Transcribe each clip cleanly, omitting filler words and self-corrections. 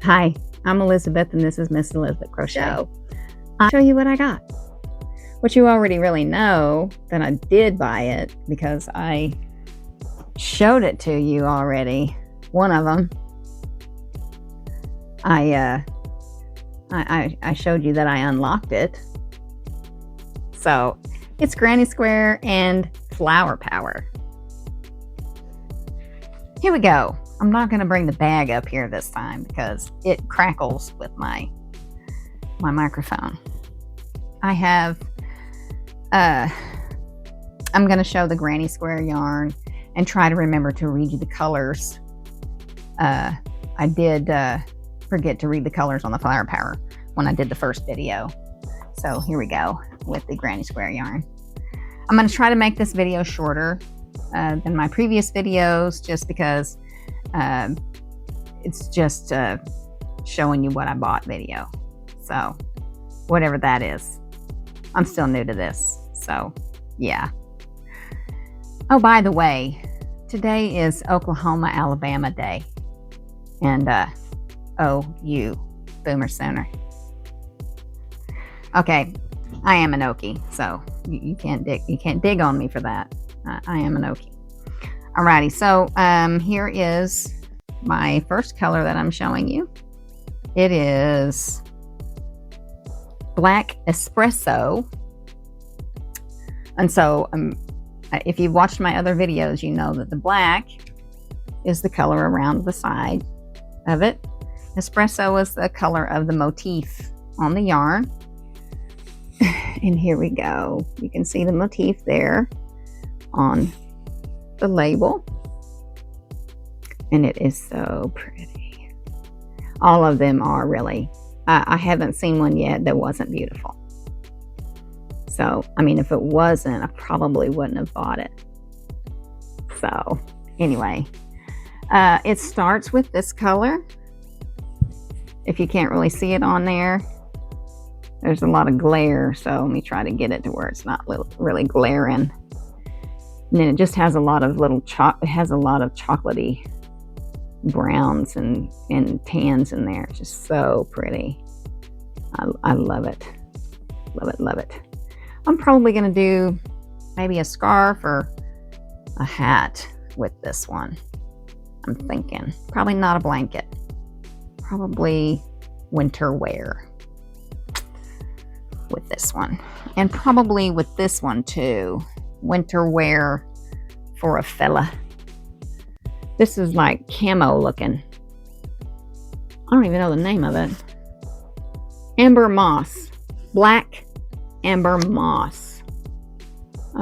Hi, I'm Elizabeth and this is Miss Elizabeth Crochet. I'll show you what I got. What you already really know that I did buy it because I showed it to you already. One of them. I showed you that I unlocked it. So it's Granny Square and Flower Power. Here we go. I'm not going to bring the bag up here this time because it crackles with my microphone. I have, I'm going to show the Granny Square yarn and try to remember to read you the colors. I did forget to read the colors on the Flower Power when I did the first video. So here we go with the Granny Square yarn. I'm going to try to make this video shorter than my previous videos just because it's just showing you what I bought video. So whatever that is. I'm still new to this. So yeah. Oh, by the way, today is Oklahoma, Alabama Day. And oh, you boomer sooner. Okay, I am an Okie, so you can't dig on me for that. I am an Okie. Alrighty, so here is my first color that I'm showing you. It is Black Espresso. And so if you've watched my other videos, you know that the black is the color around the side of it. Espresso is the color of the motif on the yarn. And here we go. You can see the motif there on the label. And it is so pretty. All of them are really. I haven't seen one yet that wasn't beautiful. So, I mean, if it wasn't, I probably wouldn't have bought it. So, anyway, it starts with this color. If you can't really see it on there, there's a lot of glare. So let me try to get it to where it's not really glaring. And then it just has a lot of it has a lot of chocolatey browns and tans in there. It's just so pretty. I love it. Love it, love it. I'm probably going to do maybe a scarf or a hat with this one. I'm thinking. Probably not a blanket. Probably winter wear with this one. And probably with this one too. Winter wear for a fella. This is like camo looking. I don't even know the name of it. Amber Moss. Black Amber Moss.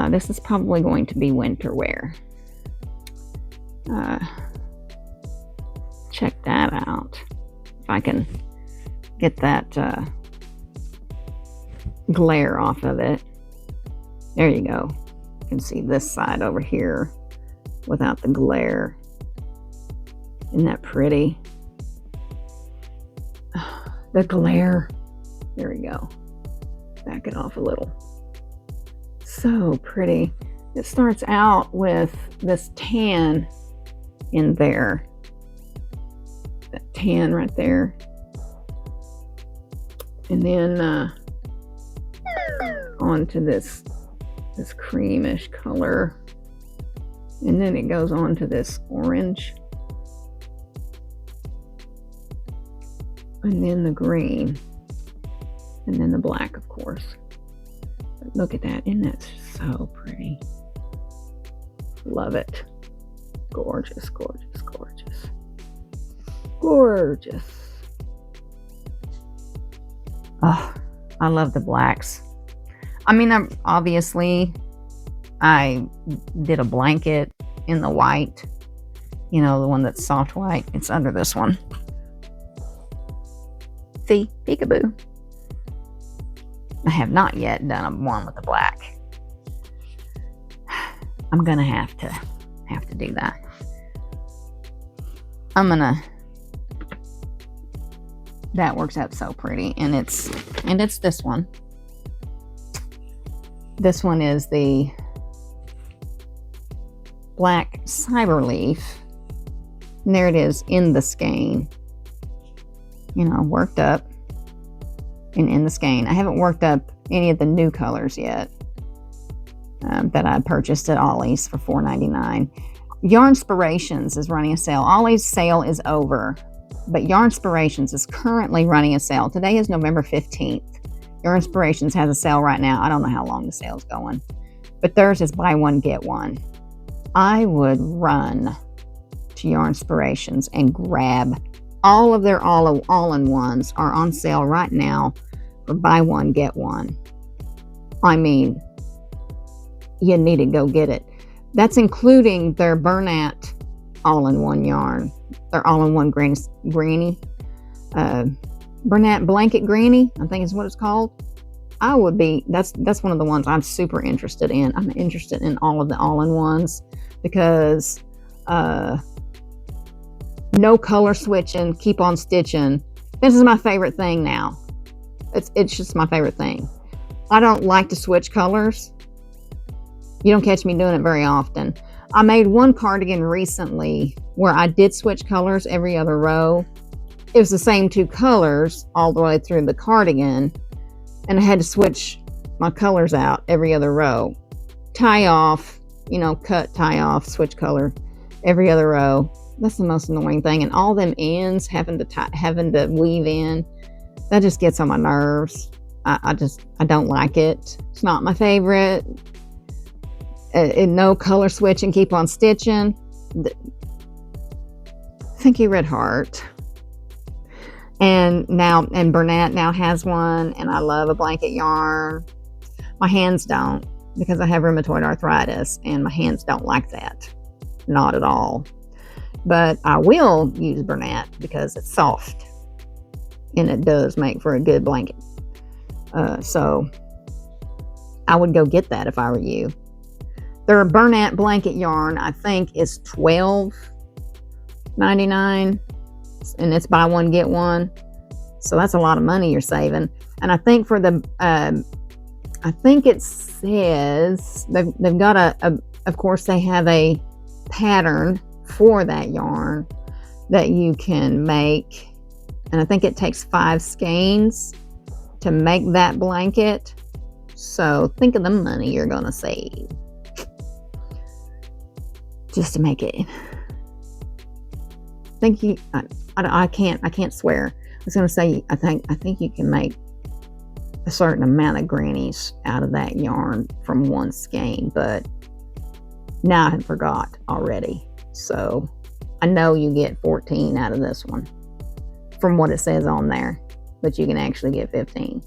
This is probably going to be winter wear. Check that out. If I can get that glare off of it. There you go. You can see this side over here without the glare. Isn't that pretty? The glare. There we go. Back it off a little. So pretty. It starts out with this tan in there. That tan right there. And then onto this creamish color. And then it goes on to this orange. And then the green. And then the black, of course. But look at that. Isn't that so pretty? Love it. Gorgeous, gorgeous, gorgeous. Gorgeous. Oh, I love the blacks. I mean, obviously, I did a blanket in the white. You know, the one that's soft white. It's under this one. See? Peekaboo. I have not yet done one with the black. I'm gonna have to do that. That works out so pretty, and it's this one. This one is the black cyber leaf. And there it is in the skein. you know, worked up in the skein. I haven't worked up any of the new colors yet that I purchased at Ollie's for $4.99. Yarnspirations is running a sale. Ollie's sale is over, but Yarnspirations is currently running a sale. Today is November 15th. Yarnspirations has a sale right now. I don't know how long the sale's going, but theirs is buy one, get one. I would run to Yarnspirations and grab all of their all-in-ones are on sale right now for buy one, get one. I mean, you need to go get it. That's including their Bernat all-in-one yarn, their all-in-one granny, Bernat blanket granny, I think is what it's called. That's one of the ones I'm super interested in. I'm interested in all of the all-in-ones because no color switching, keep on stitching. This is my favorite thing now. It's just my favorite thing. I don't like to switch colors. You don't catch me doing it very often. I made one cardigan recently where I did switch colors every other row. It was the same two colors all the way through the cardigan, and I had to switch my colors out every other row. Tie off, you know, cut, tie off, switch color every other row. That's the most annoying thing. And all them ends having to weave in, that just gets on my nerves. I don't like it. It's not my favorite. No color switching, keep on stitching. Thank you, Red Heart. And Bernat now has one, and I love a blanket yarn. My hands don't, because I have rheumatoid arthritis, and my hands don't like that. Not at all. But I will use Bernat because it's soft, and it does make for a good blanket. So I would go get that if I were you. Their Bernat blanket yarn, I think, is $12.99, and it's buy one, get one. So that's a lot of money you're saving. And I think for the, I think it says they've got of course, they have a pattern for that yarn that you can make. And I think it takes 5 skeins to make that blanket. So think of the money you're going to save just to make it. I can't swear. I was going to say, I think you can make a certain amount of grannies out of that yarn from one skein, but now I forgot already. So I know you get 14 out of this one from what it says on there, but you can actually get 15.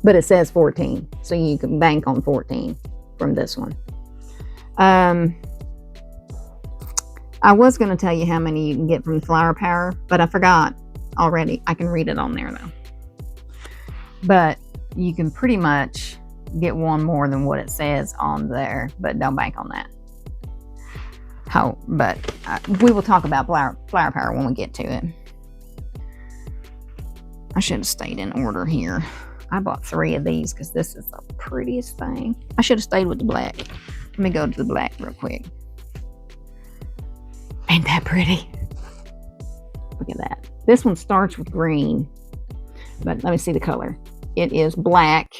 But it says 14, so you can bank on 14 from this one. I was going to tell you how many you can get from Flower Power, but I forgot already. I can read it on there though. But you can pretty much get one more than what it says on there, but don't bank on that. But we will talk about Flower Power when we get to it. I should have stayed in order here. I bought 3 of these because this is the prettiest thing. I should have stayed with the black. Let me go to the black real quick. Ain't that pretty? Look at that. This one starts with green, but let me see the color. It is black,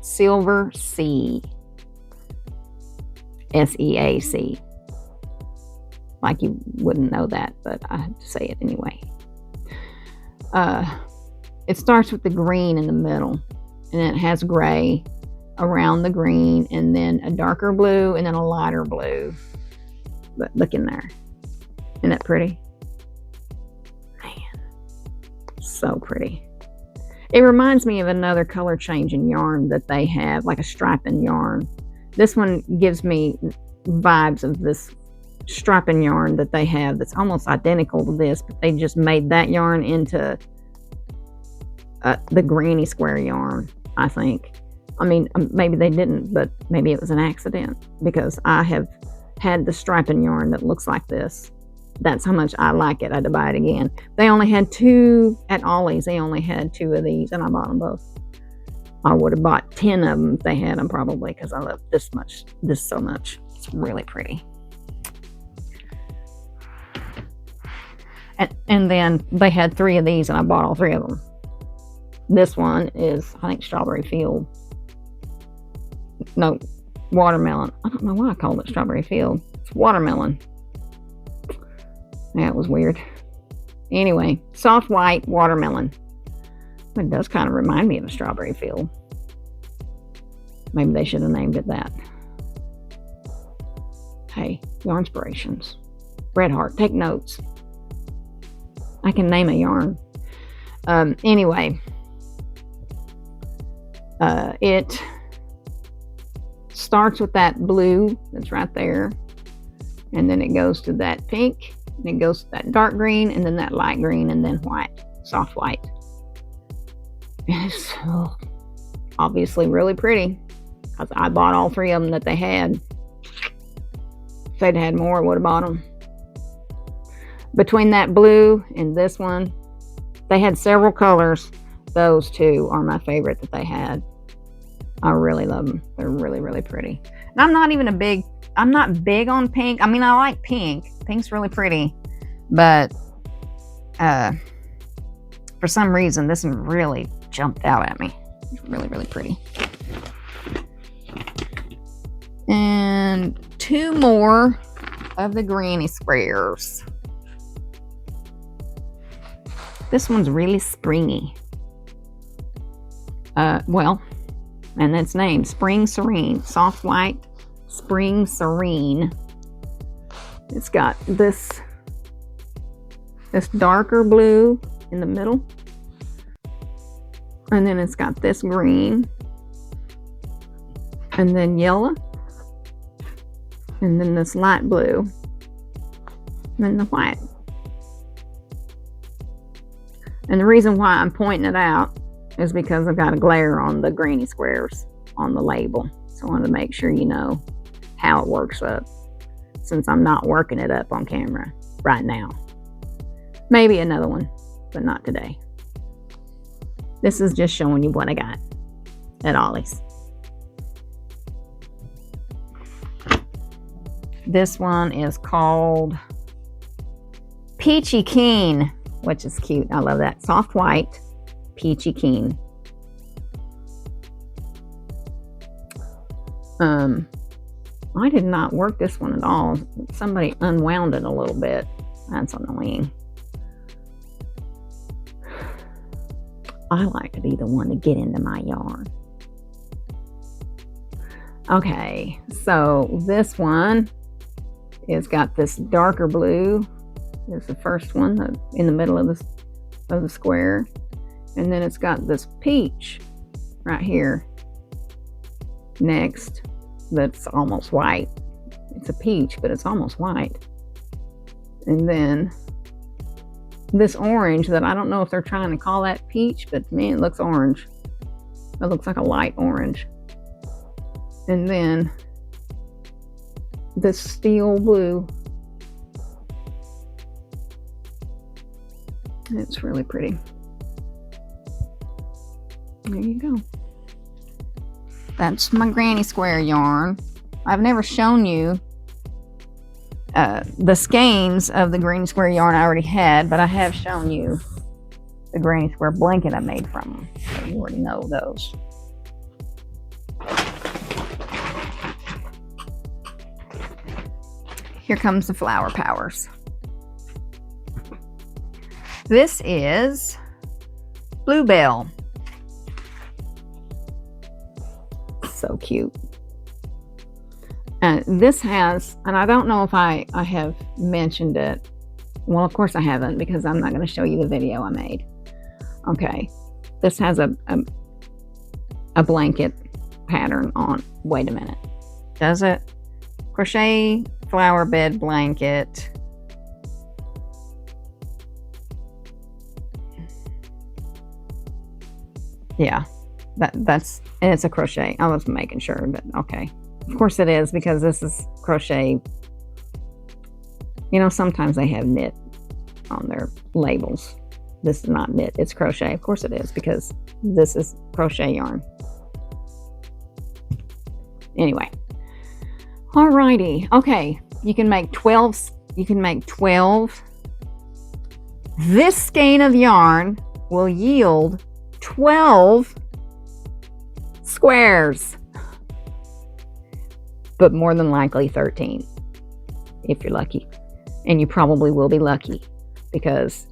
silver sea. SEAC. Like you wouldn't know that, but I have to say it anyway. It starts with the green in the middle, and it has gray around the green, and then a darker blue, and then a lighter blue. But look in there. Isn't that pretty? Man, so pretty. It reminds me of another color changing yarn that they have, like a striping yarn. This one gives me vibes of this striping yarn that they have that's almost identical to this, but they just made that yarn into the granny square yarn, I think. I mean, maybe they didn't, but maybe it was an accident, because I have had the striping yarn that looks like this. That's how much I like it. I had to buy it again. They only had 2 at Ollie's. They only had 2 of these, and I bought them both. I would have bought 10 of them if they had them, probably, because I love this so much. It's really pretty. And then they had 3 of these, and I bought all 3 of them. This one is, I think, Strawberry Field. No, watermelon. I don't know why I called it Strawberry Field. It's watermelon. That was weird. Anyway, soft white watermelon. It does kind of remind me of a Strawberry Field. Maybe they should have named it that. Hey, yarn inspirations. Red Heart, take notes. I can name a yarn. Anyway, it starts with that blue that's right there, and then it goes to that pink, and it goes to that dark green, and then that light green, and then white, soft white. And it's obviously really pretty, because I bought all 3 of them that they had. If they'd had more, I would have bought them. Between that blue and this one, they had several colors. Those 2 are my favorite that they had. I really love them. They're really, really pretty. And I'm not big on pink. I mean, I like pink. Pink's really pretty. But for some reason, this one really jumped out at me. It's really, really pretty. And 2 more of the granny squares. This one's really springy. And it's named Spring Serene. Soft white Spring Serene. It's got this darker blue in the middle. And then it's got this green. And then yellow. And then this light blue. And then the white. And the reason why I'm pointing it out is because I've got a glare on the granny squares on the label. So I want to make sure you know how it works up, since I'm not working it up on camera right now. Maybe another one, but not today. This is just showing you what I got at Ollie's. This one is called Peachy Keen, which is cute. I love that. Soft white, Peachy Keen. I did not work this one at all. Somebody unwound it a little bit. That's annoying. I like to be the one to get into my yarn. Okay, so this one is got this darker blue. There's the first one in the middle of the square, and then it's got this peach right here next that's almost white. It's a peach, but it's almost white. And then this orange that I don't know if they're trying to call that peach, but to me it looks orange. It looks like a light orange. And then this steel blue. It's really pretty. There you go. That's my granny square yarn. I've never shown you the skeins of the granny square yarn I already had, but I have shown you the granny square blanket I made from them. So you already know those. Here comes the flower powers. This is Bluebell. So cute. This has, and I don't know if I have mentioned it. Well, of course I haven't, because I'm not going to show you the video I made. Okay. This has a blanket pattern on. Wait a minute. Does it? Crochet flower bed blanket. Yeah, that's, and it's a crochet. I was making sure, but okay. Of course it is, because this is crochet. You know, sometimes they have knit on their labels. This is not knit, it's crochet. Of course it is, because this is crochet yarn. Anyway. Alrighty. Okay. You can make 12 This skein of yarn will yield 12 squares, but more than likely 13 if you're lucky. And you probably will be lucky because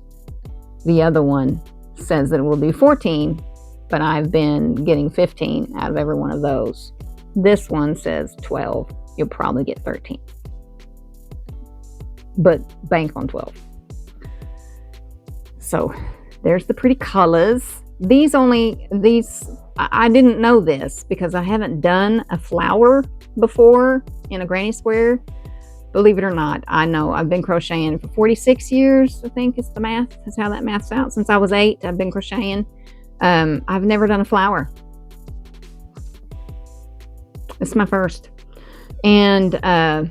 the other one says that it will do 14, but I've been getting 15 out of every one of those. This one says 12. You'll probably get 13, but bank on 12. So there's the pretty colors. I didn't know this because I haven't done a flower before in a granny square. Believe it or not, I know I've been crocheting for 46 years, I think is the math. That's how that math's out. Since I was 8, I've been crocheting. I've never done a flower. It's my first. And I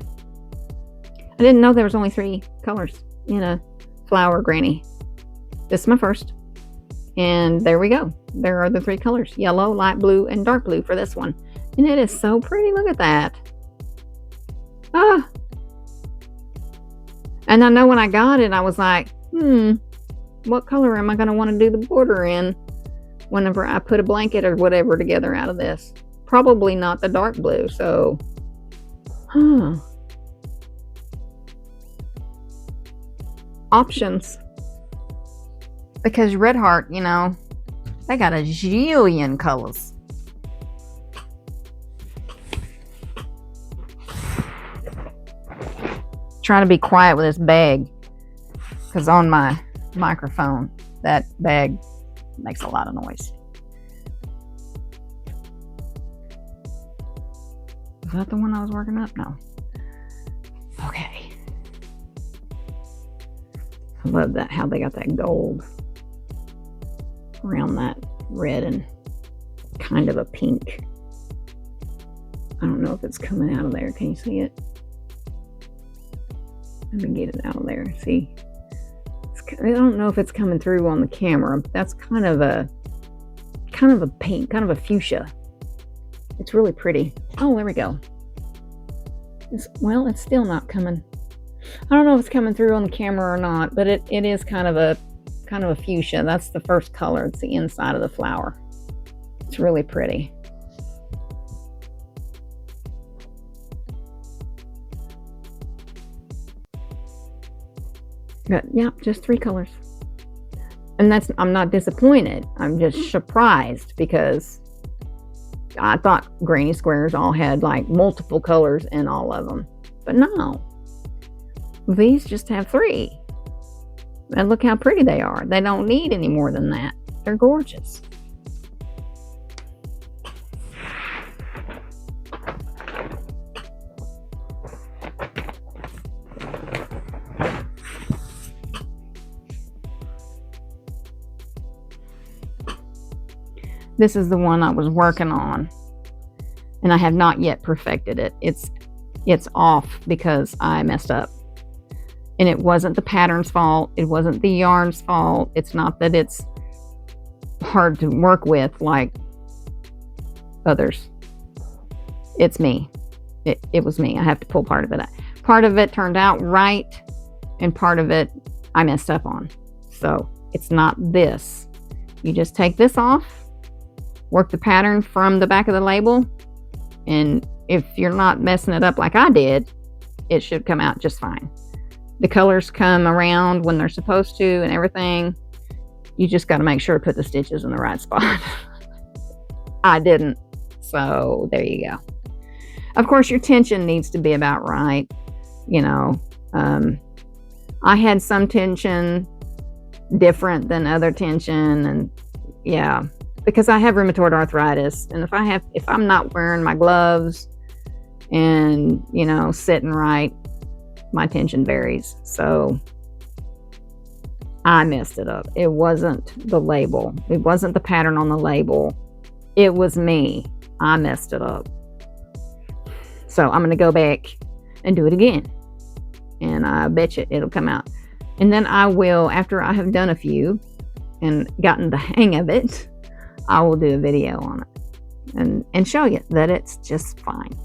didn't know there was only 3 colors in a flower granny. This is my first. And there we go. There are the 3 colors. Yellow, light blue, and dark blue for this one. And it is so pretty. Look at that. Ah. And I know when I got it, I was like, what color am I going to want to do the border in whenever I put a blanket or whatever together out of this? Probably not the dark blue, so... Options. Because Red Heart, you know, they got a zillion colors. Trying to be quiet with this bag, because on my microphone, that bag makes a lot of noise. Is that the one I was working up? No. Okay. I love that, how they got that gold around that red and kind of a pink. I don't know if it's coming out of there. Can you see it? Let me get it out of there. See? I don't know if it's coming through on the camera, but that's kind of a pink, kind of a fuchsia. It's really pretty. Oh, there we go. It's still not coming. I don't know if it's coming through on the camera or not, but it is kind of a fuchsia. That's the first color. It's the inside of the flower. It's really pretty. But yeah, just 3 colors. And I'm not disappointed. I'm just surprised because I thought granny squares all had like multiple colors in all of them. But no. These just have 3. And look how pretty they are. They don't need any more than that. They're gorgeous. This is the one I was working on, and I have not yet perfected it. It's off because I messed up. And it wasn't the pattern's fault. It wasn't the yarn's fault. It's not that it's hard to work with like others. It's me. It was me. I have to pull part of it out. Part of it turned out right, and part of it I messed up on. So it's not this. You just take this off, work the pattern from the back of the label, and if you're not messing it up like I did, it should come out just fine. The colors come around when they're supposed to and everything. You just got to make sure to put the stitches in the right spot. I didn't, so there you go. Of course, your tension needs to be about right. You know, I had some tension different than other tension, and yeah, because I have rheumatoid arthritis, and if I'm not wearing my gloves and, you know, sitting right, my tension varies. So I messed it up. It wasn't the label. It wasn't the pattern on the label. It was me. I messed it up. So I'm going to go back and do it again. And I bet you it'll come out. And then I will, after I have done a few and gotten the hang of it, I will do a video on it and show you that it's just fine.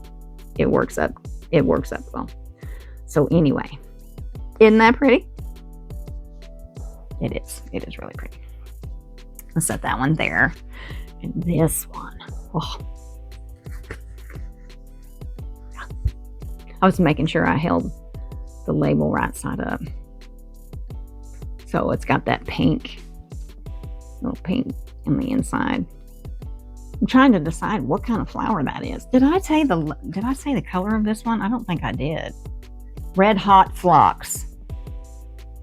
It works up well. So anyway, isn't that pretty? It is really pretty. Let's set that one there. And this one, oh. I was making sure I held the label right side up. So it's got that pink, little pink on the inside. I'm trying to decide what kind of flower that is. Did I say the color of this one? I don't think I did. Red Hot Phlox.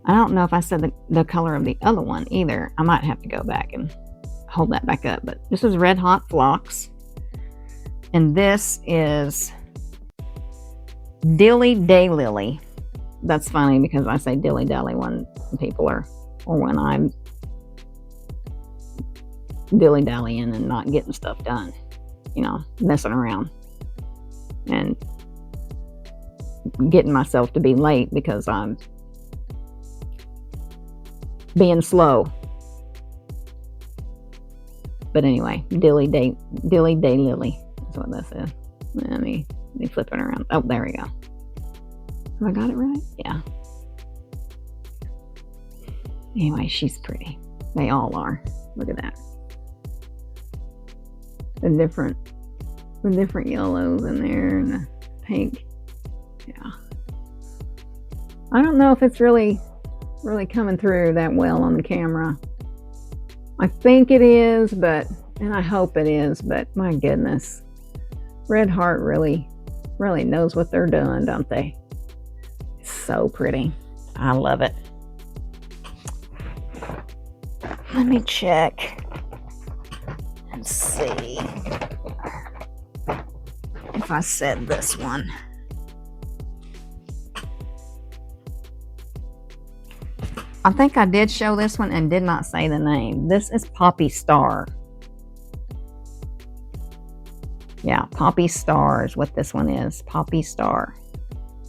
I don't know if I said the color of the other one either. I might have to go back and hold that back up. But this is Red Hot Phlox. And this is Dilly Daylily. That's funny because I say dilly dally when people are, or when I'm dilly dallying and not getting stuff done, you know, messing around and getting myself to be late because I'm being slow. But anyway, dilly daylily is what this is. Let me flip it around. Oh, there we go. Have I got it right? Yeah. Anyway, she's pretty. They all are. Look at that. The different yellows in there and the pink. Yeah. I don't know if it's really coming through that well on the camera. I think it is, and I hope it is, but my goodness. Red Heart really knows what they're doing, don't they? It's so pretty. I love it. Let me check and see if I said this one. I think I did show this one and did not say the name. This is Poppy Star. Yeah, Poppy Star is what this one is. Poppy Star.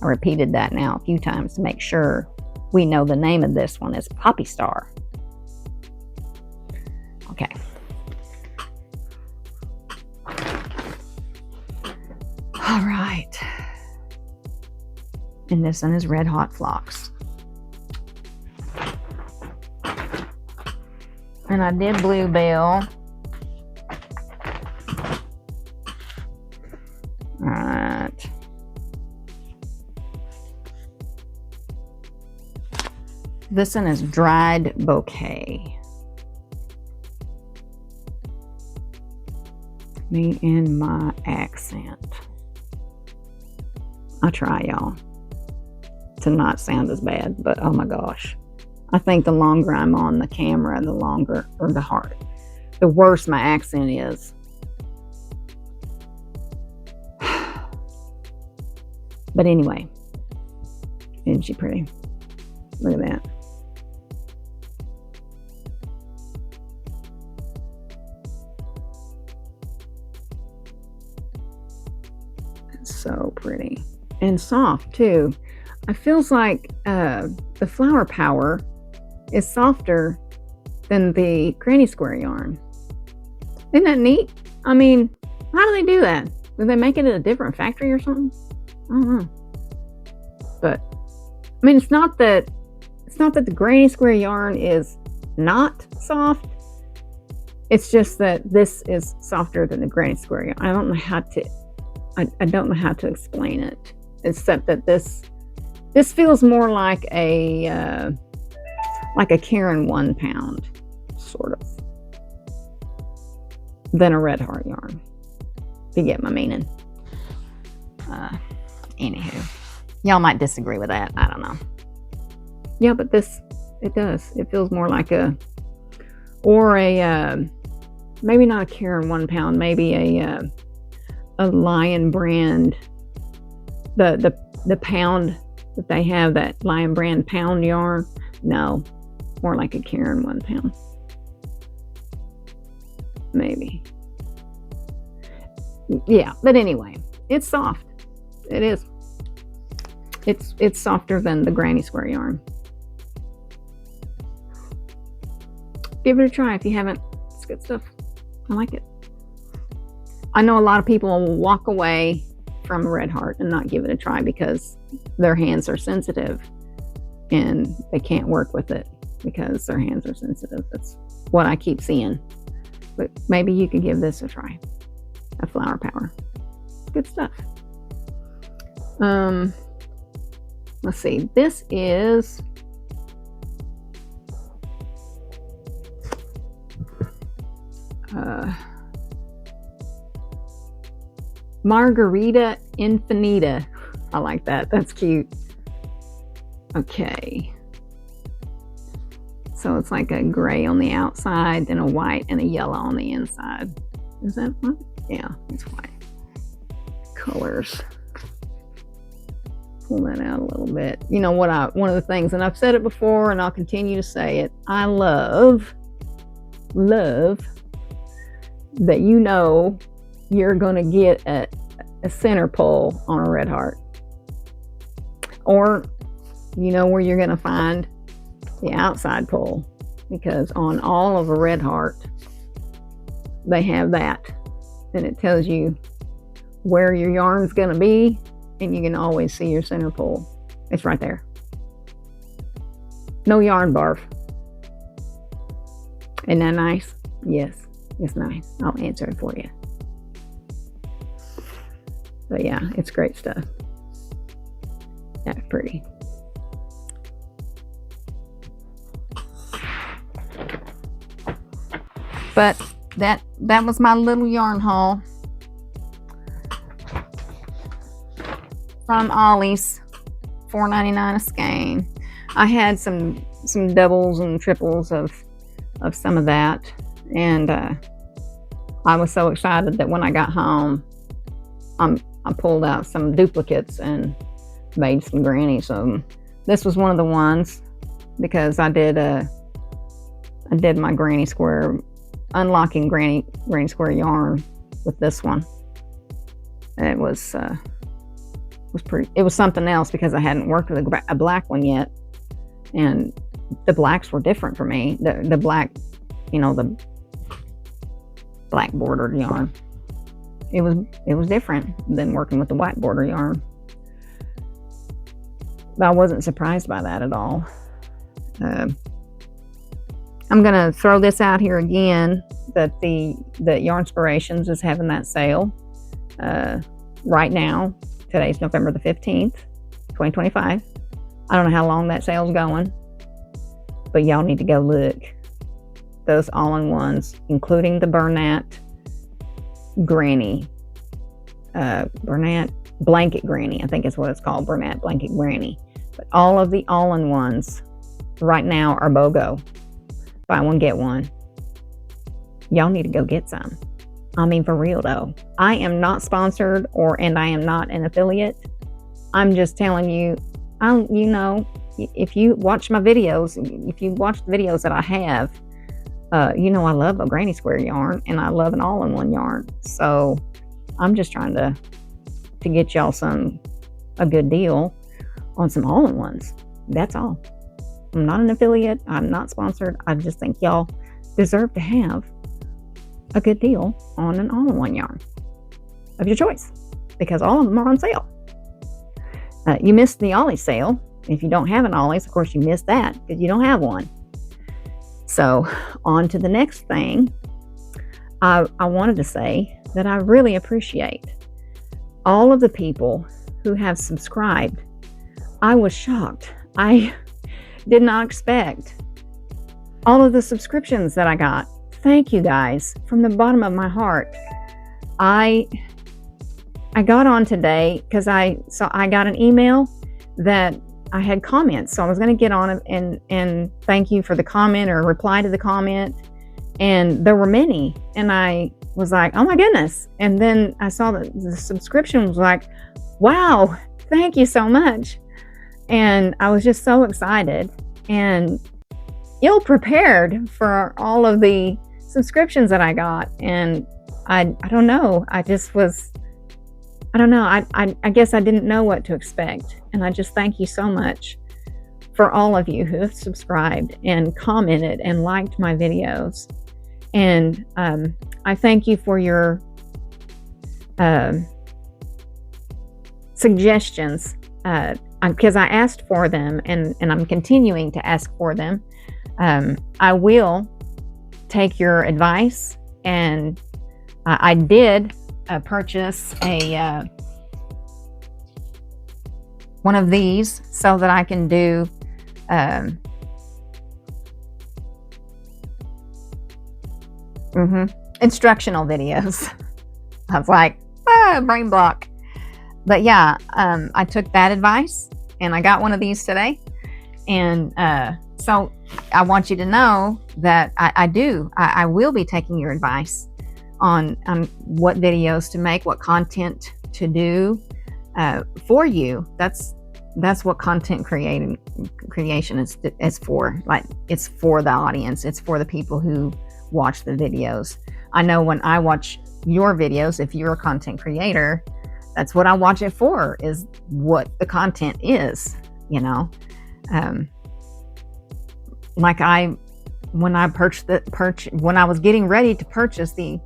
I repeated that now a few times to make sure we know the name of this one is Poppy Star. Okay. All right. And this one is Red Hot Phlox. And I did Bluebell. All right. This one is Dried Bouquet. Me and my accent. I try, y'all, to not sound as bad, but oh my gosh. I think the longer I'm on the camera, the longer, or the worse my accent is. But anyway, isn't she pretty? Look at that. It's so pretty. And soft too. It feels like the flower power is softer than the granny square yarn. Isn't that neat? I mean, how do they do that? Do they make it at a different factory or something? I don't know. But I mean, it's not that the granny square yarn is not soft. It's just that this is softer than the granny square yarn. I don't know how to explain it, except that this feels more like a Caron 1 pound, sort of, than a Red Heart yarn. If you get my meaning. Anywho, y'all might disagree with that. I don't know. Yeah, but it does. It feels more like maybe not a Caron 1 pound, maybe a Lion brand, the pound that they have, that Lion brand pound yarn. No, more like a Caron 1 pound. Maybe. Yeah, but anyway, it's soft. It is. It's softer than the granny square yarn. Give it a try if you haven't. It's good stuff. I like it. I know a lot of people will walk away from Red Heart and not give it a try because their hands are sensitive and they can't work with it. because their hands are sensitive. That's what I keep seeing. But maybe you could give this a try. A Flower Power. Good stuff. Let's see. This is Margarita Infinita. I like that. That's cute. Okay. So it's like a gray on the outside, then a white and a yellow on the inside. Is that white? Yeah, it's white. Colors. Pull that out a little bit. You know what? One of the things, and I've said it before, and I'll continue to say it. I love that you're going to get a center pull on a red heart, or where you're going to find the outside pull, because on all of a red heart they have that, and it tells you where your yarn's going to be, and you can always see your center pull. It's right there. No yarn barf. Isn't that nice? Yes, it's nice. I'll answer it for you. But yeah, it's great stuff. That's pretty. But that was my little yarn haul from Ollie's, $4.99 a skein. I had some doubles and triples of some of that, and I was so excited that when I got home, I pulled out some duplicates and made some grannies of them. This was one of the ones, because I did my granny square, unlocking granny square yarn with this one. And it was pretty. It was something else, because I hadn't worked with a black one yet, and the blacks were different for me. The black, the black bordered yarn. It was different than working with the white border yarn. But I wasn't surprised by that at all. I'm gonna throw this out here again, that the Yarnspirations is having that sale right now. Today's November the 15th, 2025. I don't know how long that sale's going, but y'all need to go look. Those all-in-ones, including the Bernat Granny, Bernat Blanket Granny, I think is what it's called, Bernat Blanket Granny. But all of the all-in-ones right now are BOGO. Buy one, get one. Y'all need to go get some. I mean, for real though. I am not sponsored, and I am not an affiliate. I'm just telling you, if you watch my videos, if you watch the videos that I have, I love a granny square yarn, and I love an all-in-one yarn. So I'm just trying to get y'all a good deal on some all-in-ones. That's all. I'm not an affiliate. I'm not sponsored. I just think y'all deserve to have a good deal on an all-in-one yarn of your choice, because all of them are on sale. You missed the Ollie sale. If you don't have an Ollie's, of course you missed that, because you don't have one. So on to the next thing. I wanted to say that I really appreciate all of the people who have subscribed. I was shocked. I did not expect all of the subscriptions that I got. Thank you guys from the bottom of my heart. I got on today because I got an email that I had comments, so I was going to get on and thank you for the comment or reply to the comment, and there were many, and I was like, oh my goodness. And then I saw that the subscription was like, wow, thank you so much. And I was just so excited and ill prepared for all of the subscriptions that I got. And I don't know, I just was, I don't know, I guess I didn't know what to expect. And I just thank you so much for all of you who have subscribed and commented and liked my videos. And I thank you for your suggestions, because I asked for them, and I'm continuing to ask for them. I will take your advice, and I did purchase a one of these so that I can do instructional videos. I was like, brain block. But yeah, I took that advice and I got one of these today. And so I want you to know that I will be taking your advice on what videos to make, what content to do for you. That's what content creation is for. Like, it's for the audience. It's for the people who watch the videos. I know when I watch your videos, if you're a content creator, that's what I watch it for, is what the content is, you know. Like when I was getting ready to purchase the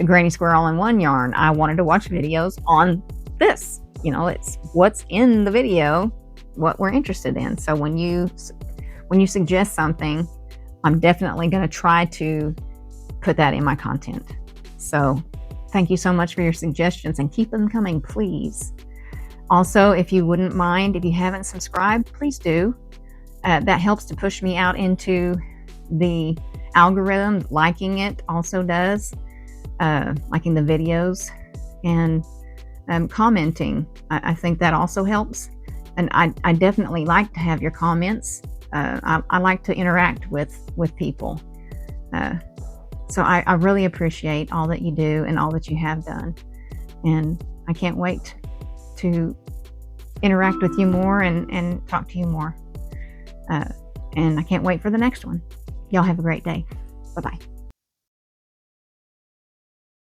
Granny Square All-in-One yarn, I wanted to watch videos on this. You know, it's what's in the video, what we're interested in. So when you suggest something, I'm definitely going to try to put that in my content. So thank you so much for your suggestions, and keep them coming, please. Also, if you wouldn't mind, if you haven't subscribed, please do. That helps to push me out into the algorithm. Liking it also does. Liking the videos and commenting. I think that also helps. And I definitely like to have your comments. I like to interact with people. So I really appreciate all that you do and all that you have done. And I can't wait to interact with you more and talk to you more. And I can't wait for the next one. Y'all have a great day. Bye-bye.